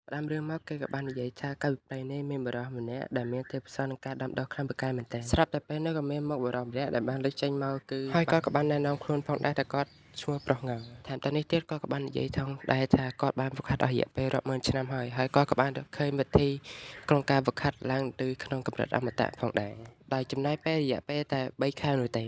ផ្ដើមរឿងមកគេក៏បាននិយាយថាកៅប្រៃនេះមានបុរសម្នាក់ដែលមានទេពកោសល្យក្នុងការដាំដុះខ្លាំងពូកែមែនទែនស្រាប់តែពេលនោះក៏មានមកបុរសម្នាក់ដែលបានលេចចេញមកគឺហើយគាត់ក៏បានណែនាំខ្លួនផងដែរថាគាត់ឈ្មោះប្រុសងថែមទាំងនេះទៀតគាត់ក៏បាននិយាយថងដែរថាគាត់បានហ្វឹកហាត់អស់រយៈពេលរាប់ម៉ឺនឆ្នាំហើយគាត់ក៏បានឃើញវិធីក្នុងការហ្វឹកហាត់ឡើងទៅក្នុងកម្រិតអមតៈផងដែរដោយចំណាយពេលរយៈពេលតែ3ខែនោះទ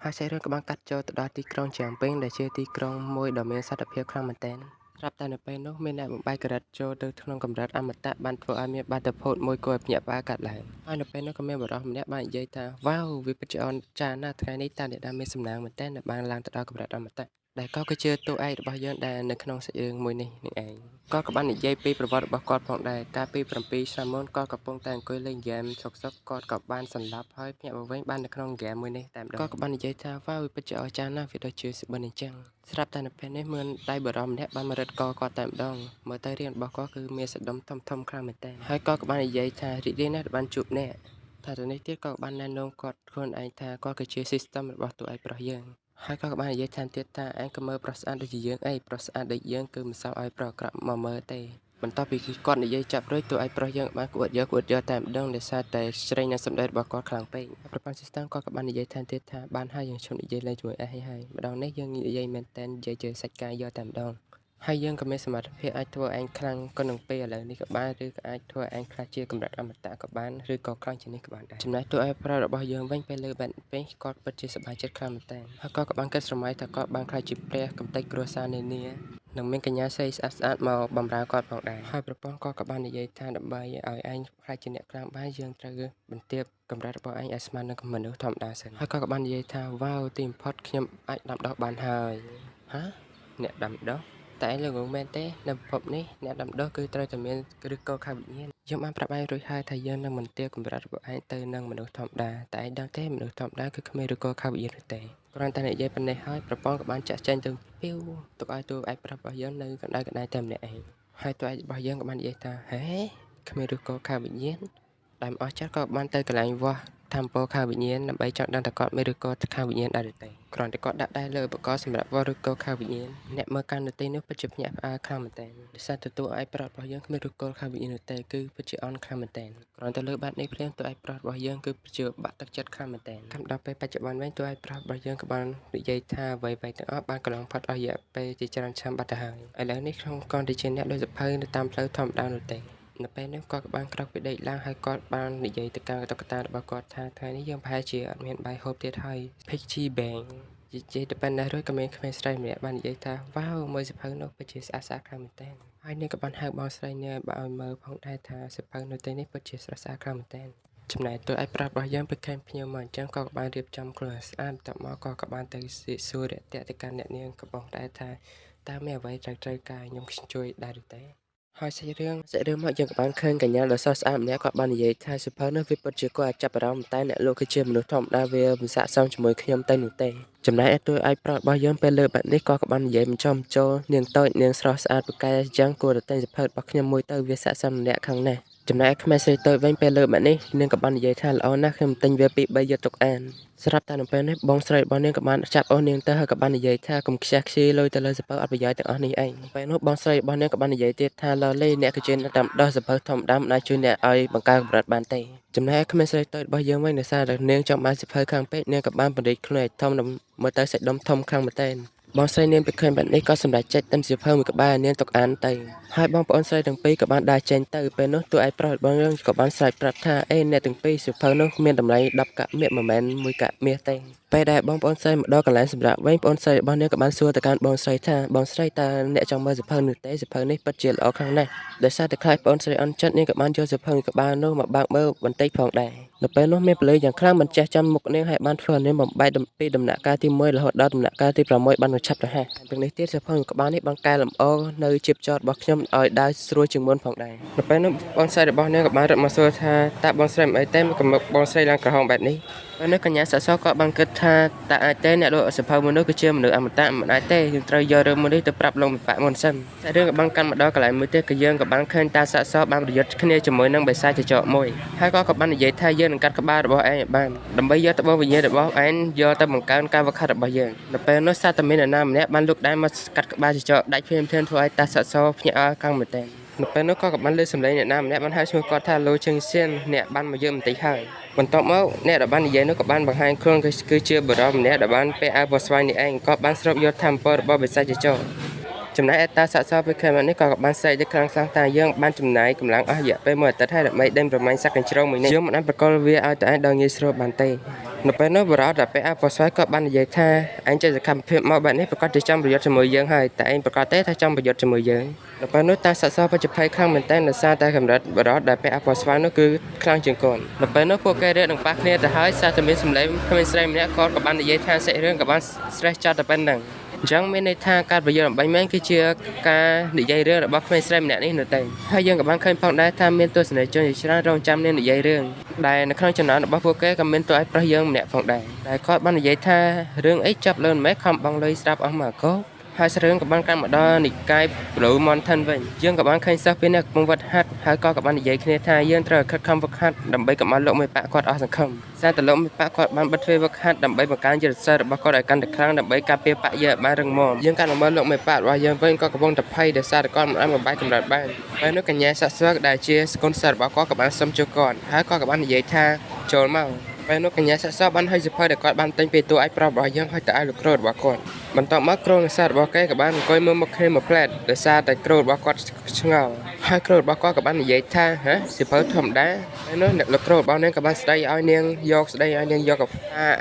េហើយសាច់រឿងក៏បានកាត់ចូលទៅដល់ទីក្រុងជាំពេញដែលជាទីក្រុងមួយដ៏មានសន្តិភាពខ្លាំងមែនទែនស្រាប់តែនៅពេលនោះមានអ្នកបំបែកក្រិតចូលទៅក្នុងកម្រិតអមតៈបានធ្វើឲ្យមានបាតុភូតមួយគួរឲ្យភ្ញាក់ផ្អើលកាត់ឡើងហើយនៅពេលនោះក៏មានបុរសម្នាក់បាននិយាយថាវ៉ាវវាពិតជាអស្ចារ្យណាស់ថ្ងៃនេះតាអ្នកដែលមានសំណាងមែនទែនដែលបានឡើងទៅដល់កម្រិតអមតៈដែលក៏គឺជាតួឯករបស់យើងដែលនៅក្នុងសាច់រឿងមួយនេះនឹងឯងគាត់ក៏បាននិយាយពីប្រវត្តិរបស់គាត់ផងដែរកាលពី7ឆ្នាំមុនគាត់កំពុងតែអង្គុយលេងហ្គេមសុកគាត់ក៏បានសន្លប់ហើយភ្ញាក់មកវិញបាននៅក្នុងហ្គេមមួយនេះតែម្ដងគាត់ក៏បាននិយាយថាវ៉ាវវាពិតជាអស្ចារ្យណាស់វាដូចជាស្បិនអញ្ចឹងស្រាប់តែនៅពេលនេះមានដៃបរមម្នាក់បានមករឹតកគាត់តែម្ដងមើលទៅរៀនរបស់គាត់គឺមានសដុំធំខ្លាំងមែនទែនហើយគាត់ក៏បាននិយាយថារីករាយណាស់ដែលបានជួបអ្នកថាទៅនេះទៀតគាត់ក៏បានណែនាំគាត់ខ្លួនឯងថាគាត់គឺជា system របស់តួឯកប្រុសយើងហើយគាត់ក៏បាននិយាយថែមទៀតថាឯងក៏មើលប្រុសស្អាតដូចជាយើងអីប្រុសស្អាតដូចយើងគឺមិនសមឲ្យប្រុសអាក្រក់មកមើលទេបន្ទាប់ពីគាត់និយាយចាប់រួចតួឯកប្រុសយើងបានក្អួតយកតែម្ដងដោយសារតែស្រេងនិងសម្ដីរបស់គាត់ខ្លាំងពេកប្រព័ន្ធ system គាត់ក៏បាននិយាយថែមទៀតថាបានហើយយើងឈប់និយាយលេងជាមួយឯងហើយម្ដងនេះយើងនិយាយមែនតែននិយាយជាសាច់ការយកតែម្ដងហើយយើងក៏មានសមត្ថភាពអាចធ្វើឯងខ្លាំងក៏នឹងពេលឥឡូវនេះក៏បានឬក៏អាចធ្វើឯងខ្លាចជាកម្រិតអមតៈក៏បានឬក៏ខ្លាំងជាងនេះក៏បានដែរចំណែកតួឯកប្រុសរបស់យើងវិញពេលលើបែបពេញគាត់ពិតជាសប្បាយចិត្តខ្លាំងមែនតើហើយគាត់ក៏បានគិតស្រមៃថាគាត់បានខ្លាចជាព្រះកំទេចគ្រួសារនានានឹងមានកញ្ញាស្រីស្អាតមកបម្រើគាត់ផងដែរហើយប្រពន្ធគាត់ក៏បាននិយាយថាដើម្បីឲ្យឯងខ្លាចជាអ្នកខ្លាំងបានយើងត្រូវបន្ទាបកម្រិតរបស់ឯងឲ្យស្មើនឹងមនុស្សធម្មតាសិនហើយគាត់ក៏បាននិយាយថាវ៉ាវទីបំផុតខ្ញុំអាចដាំដុះបានហើយហាអ្នកដាំដុះតែឯងលោកមែនទេនៅពិភពនេះអ្នកដាំដុះគឺត្រូវតែមានឫសគល់ខាងវិញ្ញាណយើងបានប្រាប់ឯងរួចហើយថាយើងនឹងមិនទាបកម្រិតរបស់ឯងទៅនឹងមនុស្សធម្មតាតែឯងដឹងទេមនុស្សធម្មតាគឺគ្មានឫសគល់ខាងវិញ្ញាណនោះទេគ្រាន់តែនិយាយប៉ុណ្ណេះហើយប្រព័ន្ធក៏បានចាក់ចែងទៅពីវទុកឲ្យតួឯកប្រុសរបស់យើងនៅកណ្ដៅកណ្ដាលតែម្នាក់ឯងហើយតួឯករបស់យើងក៏បាននិយាយថាហេគ្មានឫសគល់ខាងវិញ្ញាណដែលអស់ចិត្តក៏បានទៅកន្លែងវាស់ធម្មពលខាងវិញ្ញាណដើម្បីចង់ដឹងថាគាត់មានឫសគល់ខាងវិញ្ញាណដែរឬទេគ្រាន់តែគាត់ដាក់ដៃលើឧបករណ៍សម្រាប់វាស់ឫសគល់ខាងវិញ្ញាណអ្នកមើលកម្មវិធីនេះពិតជាភ្ញាក់ផ្អើលខ្លាំងមែនទែនដោយសារតែតួឯកប្រុសរបស់យើងគ្មានឫសគល់ខាងវិញ្ញាណនោះទេគឺពិតជាអន់ខ្លាំងមែនទែនគ្រាន់តែលើបាត់នេះភ្លាមតួឯកប្រុសរបស់យើងគឺពិតជាបាក់ទឹកចិត្តខ្លាំងមែនទែនកម្មដល់ពេលបច្ចុប្បន្នវិញតួឯកប្រុសរបស់យើងក៏បាននិយាយថាអ្វីៗទាំងអស់បានកន្លងផុតអស់រយៈពេលជាច្រើនឆ្នាំបាត់ទៅហើយឥឡូវនេះក្នុងកនទីជាអ្នកដោយសភៅនៅតាមផ្លូវធម្មតានោះទេនៅពេលនេះគាត់ក៏បានក្រោកពីដេកឡើងហើយគាត់បាននិយាយទៅកាន់តុក្កតារបស់គាត់ថាថ្ងៃនេះយើងប្រហែលជាអត់មានបាយហូបទៀតហើយ Piggy Bank និយាយទៅប៉ុណ្ណេះរួចក៏មានក្មេងស្រីម្នាក់បាននិយាយថាវ៉ាវមើលសភៅនោះពិតជាស្អាតខ្លាំងមែនទែនហើយនាងក៏បានហៅបងស្រីនាងឲ្យមើលផងដែរថាសភៅនៅទីនេះពិតជាស្រស់ស្អាតខ្លាំងមែនទែនចំណែកតួឯកប្រុសរបស់យើងពេលឃើញភ្ញៀវមកអញ្ចឹងក៏បានរៀបចំខ្លួនឲ្យស្អាតបន្ទាប់មកក៏បានទៅសួររាក់ទាក់ទៅកាន់អ្នកនាងកំពុងដែរថាតើមានអ្វីត្រូវការខ្ញុំជួយដែរឬទេហើយសាច់រឿងមកយើងក៏បានឃើញកញ្ញាដ៏ស្រស់ស្អាតម្នាក់គាត់បាននិយាយថាសភៅនោះវាពិតជាគួរឲ្យចាប់អារម្មណ៍តែអ្នកលោកគឺជាមនុស្សធម្មតាវាមិនស័ក្តិសមជាមួយខ្ញុំទៅនោះទេចំណែកឯតួឯកប្រុសរបស់យើងពេលលើបែបនេះគាត់ក៏បាននិយាយបញ្ចុះបញ្ចូលនាងតូចនាងស្រស់ស្អាតពូកែអញ្ចឹងគួរតែទិញសភៅរបស់ខ្ញុំមួយទៅវាស័ក្តិសមម្នាក់ខាងនេះចំណែកក្មេងស្រីតូចវិញពេលលើបែបនេះនាងក៏បាននិយាយថាល្អណាស់ខ្ញុំទិញវាពី3យកទុកអានស្រាប់តែនៅពេលនេះបងស្រីរបស់នាងក៏បានចាប់អូសនាងទៅហើយក៏បាននិយាយថាកុំខ្ជះខ្ជាយលុយទៅលើសភៅអត់ប្រយោជន៍ទាំងអស់នេះឯងពេលនោះបងស្រីរបស់នាងក៏បាននិយាយទៀតថាឡលេអ្នកគឺជាអ្នកតាមដោះសភៅធម្មតាមិនអាចជួយអ្នកឲ្យបង្កើនកម្រិតបានទេចំណែកក្មេងស្រីតូចរបស់យើងវិញដោយសារតែនាងចង់បានសភៅខាងពេកនាងក៏បានបណ្ឌិតខ្លួនឲ្យធំមើលទៅសាច់ដុំធំខ្លាំងមែនទែនបងស្រីនាងពេលឃើញបែបនេះក៏សម្រេចចិត្តទិញសៀវភៅមួយក្បាលនាងទុកអានទៅហើយបងប្អូនស្រីទាំងពីរក៏បានដើរចេញទៅពេលនោះតួឯកប្រុសរបស់យើងក៏បានស្រែកប្រាប់ថាអេអ្នកទាំងពីរសៀវភៅនោះមានតម្លៃ10កាក់មាសមិនមែន1កាក់មាសទេពេលដែលបងប្អូនស្រីមកដល់កន្លែងសម្រាប់វិញបងប្អូនស្រីរបស់នាងក៏បានសួរទៅកាន់បងស្រីថាបងស្រីតើអ្នកចង់មើលសៀវភៅនេះទេសៀវភៅនេះពិតជាល្អខ្លាំងណាស់ដោយសារតែខ្លាចបងស្រីអន់ចិត្តនាងក៏បានយកសៀវភៅមួយក្បាលនោះមកបើកមើលបន្តិចផងដែរនៅពេលនោះមានពលិយ៉ាងខ្លាំងមិនចេះចាំមុខនាងហើយបានធ្វើឲ្យនាងបំបែកពីដំណាក់កាលទី1រហូតដល់ដំណាក់កាលទី6បានឆាប់រហ័សទាំងនេះទៀតសៀវភៅមួយក្បាលនេះបានកែលម្អនៅជីពចររបស់ខ្ញុំឲ្យដើរស្រួលជាងមុនផងដែរនៅពេលនោះបងស្រីរបស់នាងក៏បានរត់មកសួរថាតើបងស្រីមិនអីទេមកបងស្រីឡើងក្រហមបែបនេះពេលនេះកញ្ញាសាសក៏បានគិតថាតើអាចទេអ្នកលក់សភៅមួយនោះគឺជាមនុស្សអមតៈមិនអាចទេយើងត្រូវយករឿងមួយនេះទៅប្រាប់លោកពិបាកមុនសិនតែរឿងក៏បានកាន់មកដល់កន្លែងមួយទៀតគឺយើងក៏បានឃើញតាសាសបានប្រយុទ្ធគ្នាជាមួយនឹងបិសាចចចកមួយហើយក៏បាននិយាយថាយើងនឹងកាត់ក្បាលរបស់ឯងឲ្យបានដើម្បីយកត្បូងវិញ្ញាណរបស់ឯងយកទៅបង្កើនការវឹកហាត់របស់យើងនៅពេលនោះសាតែមានអ្នកណាម្នាក់បានលូកដៃមកកាត់ក្បាលចចកដាច់ភ្លាមធ្វើឲ្យតាសាសភ្ញាក់អើខាងមែនទែន នៅពេលនោះក៏បានលើសម្លេងអ្នកណាម្នាក់បានហៅឈ្មោះគាត់ថាឡូជឹងសៀនអ្នកបានមកយើងបន្តិចហើយបន្ទាប់មកអ្នកដែលបាននិយាយនោះក៏បានបង្ហាញខ្លួនគឺជាបរិបម្នាក់ដែលបានពាក់អាវពណ៌ស្វាយនេះឯងក៏បានស្រូបយកធម៌ពលរបស់បិសាចចោចំណែកឯតាសាកសពពេលខែនេះក៏បានស្រែកទៅខ្លាំងៗថាយើងបានចំណាយកម្លាំងអស់រយៈពេលមួយអាទិត្យហើយដើម្បីដេញប្រមាញ់សត្វកញ្ជ្រោងមួយនេះយើងមិនអាចប្រកល់វាឲ្យតែឯងដោយងាយស្រួលបានទេនៅពេលនោះបរិបដែលពាក់អាវពណ៌ស្វាយក៏បាននិយាយថាឯងចេះសកម្មភាពមកបែបនេះប្រកាសជាចង់ប្រយុទ្ធជាមួយយើងហើយតែឯងប្រកាសទេថាចង់ប្រយុទ្ធជាមួយយើងនៅពេលនោះតាសាកសពបច្ចុប្បន្នខ្លាំងមែនទែនដោយសារតែកម្រិតបរិបដែលពាក់អាវពណ៌ស្វាយនោះគឺខ្លាំងជាងគាត់នៅពេលនោះពួកគេរៀបនឹងប៉ះគ្នាទៅហើយសារតែមានសម្លេងក្មេងស្រីម្នាក់ក៏បាននិយាយថាសាច់រឿងក៏បានស្រេះចោលតែប៉ុណ្ណឹងអញ្ចឹងមានន័យថាការប្រយុទ្ធអំបញ្ញមែនគឺជាការនិយាយរឿងរបស់ក្មេងស្រីម្នាក់នេះនៅតែហើយយើងក៏បានឃើញផងដែរថាមានទស្សនិកជនជាច្រើនរងចាំនាងនិយាយរឿងដែលនៅក្នុងចំណោមរបស់ពួកគេក៏មានតួឯកប្រុសយើងម្នាក់ផងដែរដែលគាត់បាននិយាយថារឿងអីចាប់លើមិនមែនខំបងលុយស្ដាប់អស់មកកោហើយរឿងក៏បានកាន់មកដល់និកាយ Blue Mountain វិញយើងក៏បានឃើញសិស្សពីនេះកំពុងវត្តហាត់ហើយក៏បាននិយាយគ្នាថាយើងត្រូវខិតខំវឹកហាត់ដើម្បីកុំឲ្យលោកមេប៉ាគាត់អស់សង្ឃឹមសារតែលោកមេប៉ាគាត់បានបិទទ្វារវឹកហាត់ដើម្បីបង្កើនយុទ្ធសាស្ត្ររបស់គាត់ឲ្យកាន់តែខ្លាំងដើម្បីការពារបពាក់យើងឲ្យបានរឹងមាំយើងកាន់មើលលោកមេប៉ារបស់យើងវិញក៏កំពុងតែភ័យដោយសារតែគាត់មិនអាចបំបាយកម្រិតបានហើយនោះកញ្ញាសាក់សឹកដែលជាសកូនសិស្សរបស់គាត់ក៏បានសុំជួយគាត់ហើយគាត់ក៏បាននិយាយថាចូលមកពេលនោះកញ្ញាសាក់សោបានឲ្យសិភៅដែលគាត់បានទិញពីតួឯកប្រុសរបស់យើងឲ្យទៅឲ្យលោកគ្រូរបស់គាត់បន្ទាប់មកគ្រូនិងសិស្សរបស់គេក៏បានអង្គុយមើលមុខគ្នាមួយផ្លែតដោយសារតែគ្រូរបស់គាត់ឆ្ងល់ហើយគ្រូរបស់គាត់ក៏បាននិយាយថាសិភៅធម្មតាពេលនោះលោកគ្រូរបស់នាងក៏បានស្ដីឲ្យនាងយក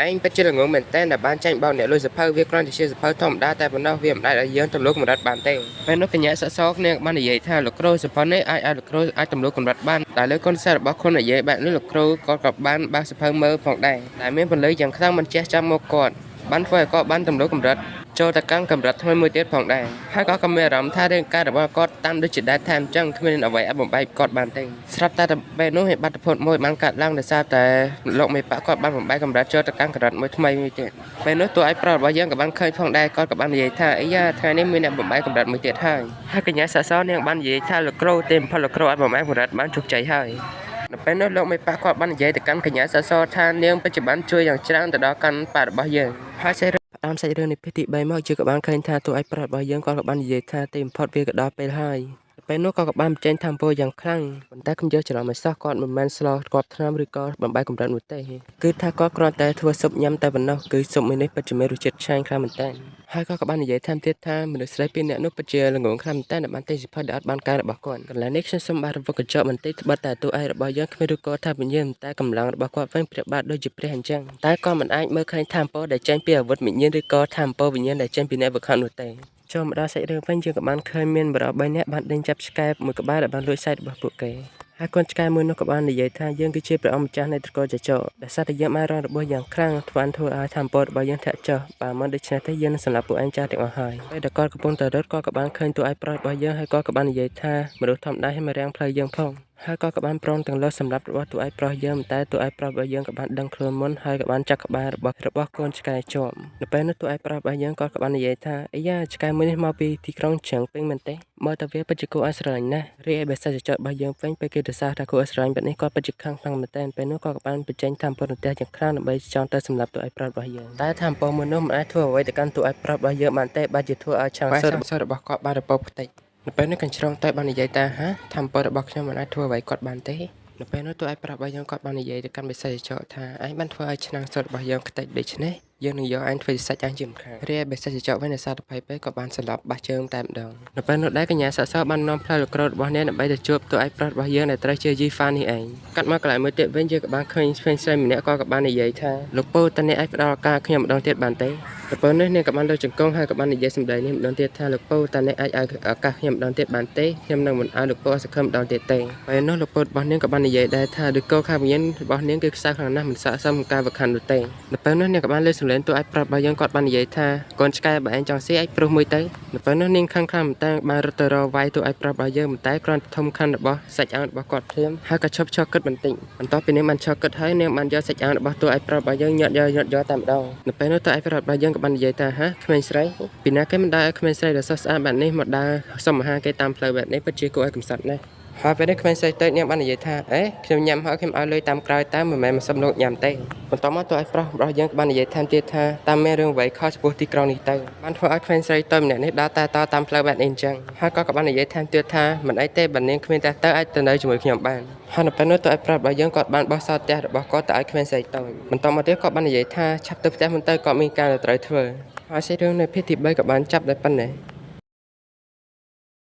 ឯងពិតជាល្ងងមែនតើដែលបានចាញ់បោកអ្នកលុយសិភៅវាគ្រាន់តែជាសិភៅធម្មតាតែប៉ុណ្ណោះវាមិនអាចឲ្យយើងទម្លុះកម្រិតបានទេពេលនោះកញ្ញាសាក់សោនាងបាននិយាយថាលោកគ្រូសិភៅនេះអាចលោកគ្រូអាចទម្លុះកម្រិតបានតែលើកូនសិស្សរបស់ខ្លួននិយាយបែបនេះលោកគ្រូក៏បានបើកសិភៅមើលផងដែរតែមានពន្លឺយ៉ាងខ្លាំងមិនចេះចាំមកគាត់បានធ្វើឲ្យគាត់បានទម្លុះកម្រិតចូលទៅកាន់កម្រិតថ្មីមួយទៀតផងដែរហើយក៏មានអារម្មណ៍ថារាងកាយរបស់គាត់តាមដូចជាដែកថែមអញ្ចឹងគ្មានអ្វីអាចបំបែកគាត់បានទេស្រាប់តែពេលនោះហេតុបាតុភូតមួយបានកាត់ឡើងដោយសារតែលោកមេប៉ាគាត់បានបំបែកកម្រិតចូលទៅកាន់កម្រិតមួយថ្មីមួយទៀតពេលនោះតួឯកប្រុសរបស់យើងក៏បានឃើញផងដែរគាត់ក៏បាននិយាយថាអីយ៉ាថ្ងៃនេះមានអ្នកបំបែកកម្រិតមួយទៀតហើយកញ្ញាសាសនាងបាននិយាយថាលោកគ្រូទេផលលោកគ្រូអាចបំបែកកម្រិតបានជោគជ័យហើយនៅពេលនោះលោកមេប៉ាគាត់បាននិយាយទៅកាន់កញ្ញាសាសថានាងបច្ចុប្បន្នជួយយ៉ាងច្រើនទៅដល់កាន់ប៉ារបស់យើងហើយតាមសាច់រឿងនៃភាគទី3មកយើងក៏បានឃើញថាតួឯកប្រុសរបស់យើងគាត់ក៏បាននិយាយថាទីបំផុតវាក៏ដល់ពេលហើយពេលនោះក៏បានបញ្ចេញធម៌ពលយ៉ាងខ្លាំងប៉ុន្តែខ្ញុំយកច្រឡំឲ្យសោះគាត់មិនមែនស្លោគាត់ថ្នាំឬក៏បំបែកកម្រិតនោះទេគឺថាគាត់គ្រាន់តែធ្វើស៊ុបញ៉ាំតែប៉ុណ្ណោះគឺស៊ុបមួយនេះពិតជាមានរសជាតិឆ្ងាញ់ខ្លាំងមែនតើហើយក៏បាននិយាយថែមទៀតថាមនុស្សស្រីពីរនាក់នោះពិតជាល្ងងខ្លាំងមែនតើបានទិញសិភៅដែលអត់បានការរបស់គាត់កន្លែងនេះខ្ញុំសូមបានរំលឹកកញ្ចក់បន្តិចត្បិតតែតួឯករបស់យើងគ្មានឬក៏ថាវិញ្ញាណតែកម្លាំងរបស់គាត់វិញប្រៀបបានដូចជាព្រះអញ្ចឹងតែក៏មិនអាចមើលឃើញធម៌ពលដែលចេញពីអាវុធវិញ្ញាណឬក៏ធម៌ពលវិញ្ញាណដែលចេញពីអ្នកវឹកហាត់នោះទេចូលមកដល់សាច់រឿងវិញយើងក៏បានឃើញមានបរិប3នាក់បានដេញចាប់ឆ្កែមួយក្បាលដែលបានលួចសាច់របស់ពួកគេហើយកូនឆ្កែមួយនោះក៏បាននិយាយថាយើងគឺជាព្រះអង្គម្ចាស់នៃត្រកូលចចកដែលសត្វតែយើងបានរងរបួសយ៉ាងខ្លាំងធ្វើឲ្យធម៌ពលរបស់យើងធាក់ចុះបើមិនដូច្នេះទេយើងនឹងសម្លាប់ពួកឯងចោលទាំងអស់ហើយពេលដែលគាត់កំពុងតែរត់គាត់ក៏បានឃើញតួឯកប្រុសរបស់យើងហើយគាត់ក៏បាននិយាយថាមនុស្សធម្មតាឲ្យមករាំងផ្លូវយើងផងហើយក៏បានប្រងទាំងលើសម្រាប់របស់តួឯកប្រុសយើងតែតួឯកប្រុសរបស់យើងក៏បានដឹងខ្លួនមុនហើយក៏បានចាក់ក្បាលរបស់កូនឆ្កែជាប់នៅពេលនោះតួឯកប្រុសរបស់យើងក៏បាននិយាយថាអាយ៉ាឆ្កែមួយនេះមកពីទីក្រុងច្រាំងពេញមែនទេមើលទៅវាពិតជាគួរឲ្យស្រឡាញ់ណាស់រីឯបេសាចចរបស់យើងវិញពេលគេទៅសារថាគួរឲ្យស្រឡាញ់បែបនេះគាត់ពិតជាខ្លាំងមែនទែនពេលនោះក៏បានបញ្ចេញធម៌ពលរន្ទះយ៉ាងខ្លាំងដើម្បីចង់ទៅសម្លាប់តួឯកប្រុសរបស់យើងតែធម៌ពលមួយនោះមិនអាចធ្វើអ្វីទៅកាន់តួឯកប្រុសរបស់យើងបានទេបើជាធ្វើឲ្យឆាំងសើរបស់គាត់បានរពើផ្ទៃនៅពេលនេះកញ្ជ្រោងតែបាននិយាយថាធម៌ពលរបស់ខ្ញុំមិនអាចធ្វើអ្វីគាត់បានទេនៅពេលនោះតួឯកប្រុសរបស់យើងគាត់បាននិយាយទៅកាន់បេសាចចថាឯងបានធ្វើឲ្យឆ្នាំងសុទ្ធរបស់យើងខ្ទេចដូច្នេះយើងនឹងយកឯងធ្វើសាច់ឯងជាម្ខាងរីឯបេសាចចវិញនៅសារទៅពេលក៏បានស្លាប់បាស់ជើងតែម្ដងនៅពេលនោះដែរកញ្ញាសាក់សោបាននាំផ្លូវលោកគ្រូរបស់អ្នកដើម្បីទៅជួបតួឯកប្រុសរបស់យើងដែលត្រូវជាយីហ្វានេះឯងកាត់មកកន្លែងមួយទៀតវិញយើងក៏បានឃើញស្វែងស្រីម្នាក់ក៏បាននិយាយថាលោកពូតើអ្នកអាចផ្ដល់ឱកាសខ្ញុំម្ដងទៀតបានទេទៅពេលនេះអ្នកក៏បានលើកចង្គង់ហើយក៏បាននិយាយសម្ដីនេះម្ដងទៀតថាលោកពូតើអ្នកអាចឲ្យឱកាសខ្ញុំម្ដងទៀតបានទេខ្ញុំនឹងមិនឲ្យលោកពូសង្ឃឹមម្ដងទៀតទេពេលនោះលោកពូរបស់នាងក៏បាននិយាយដែរថាឬក៏ខាងវិញ្ញាណរបស់នាងគឺខ្សោយខ្លាំងណាស់មិនស័ក្តិសមនឹងការវឹកហាត់នោះទេនៅពេលនោះនាងក៏បានលើកសម្លេងតួឯកប្រុសរបស់យើងគាត់បាននិយាយថាកូនឆ្កែបើឯងចង់ស៊ីអាចប្រុសមួយទៅនៅពេលនោះនាងខឹងខ្លាំងមែនតើបានរត់ទៅរកវាយតួឯកប្រុសរបស់យើងតែគ្រាន់តែធំខណ្ឌរបស់សាច់អាំងរបស់គាត់ភ្លាមហើយក៏ឈប់ឈរគិតបន្តិចបន្ទាប់ពីនាងបានឈរគិតហើយនាងបានយកសាច់អាំងរបស់តួឯកប្រុសរបស់យើងញាត់យកតែម្ដងនៅពេលនោះតួឯកប្រុសរបស់យើងក៏បាននិយាយថាក្មេងស្រីពីណាគេមិនដែរឲ្យក្មេងស្រីដ៏ស្រស់ស្អាតបែបនេះមកដើរសុំអាហារគេតាមផ្លូវបែបនេះពិតជាគួរឲ្យកំសត់ណាស់ ហើយពេលនេះក្មេងស្រីតូចនាងបាននិយាយថាអេខ្ញុំញ៉ាំហើយខ្ញុំឲ្យលុយតាមក្រោយតាមមិនមែនមកសុំលោកញ៉ាំទេបន្ទាប់មកតួឯកប្រុសរបស់យើងក៏បាននិយាយថែមទៀតថាតាមមានរឿងអ្វីខុសចំពោះទីក្រុងនេះទៅបានធ្វើឲ្យក្មេងស្រីតូចម្នាក់នេះដើរតែតតាមផ្លូវបែបនេះអញ្ចឹងហើយក៏បាននិយាយថែមទៀតថាមិនអីទេបើនាងគ្មានតែទៅអាចទៅនៅជាមួយខ្ញុំបានហើយនៅពេលនោះតួឯកប្រុសរបស់យើងក៏បានបោះសោតផ្ទះរបស់គាត់ទៅឲ្យក្មេងស្រីតូចបន្ទាប់មកទៀតក៏បាននិយាយថាឆាប់ទៅផ្ទះមិនទៅក៏មានការត្រូវធ្វើហើយសេចរឿងនៅភាគទី3ក៏បានចាប់តែប៉ុណ្ណេះ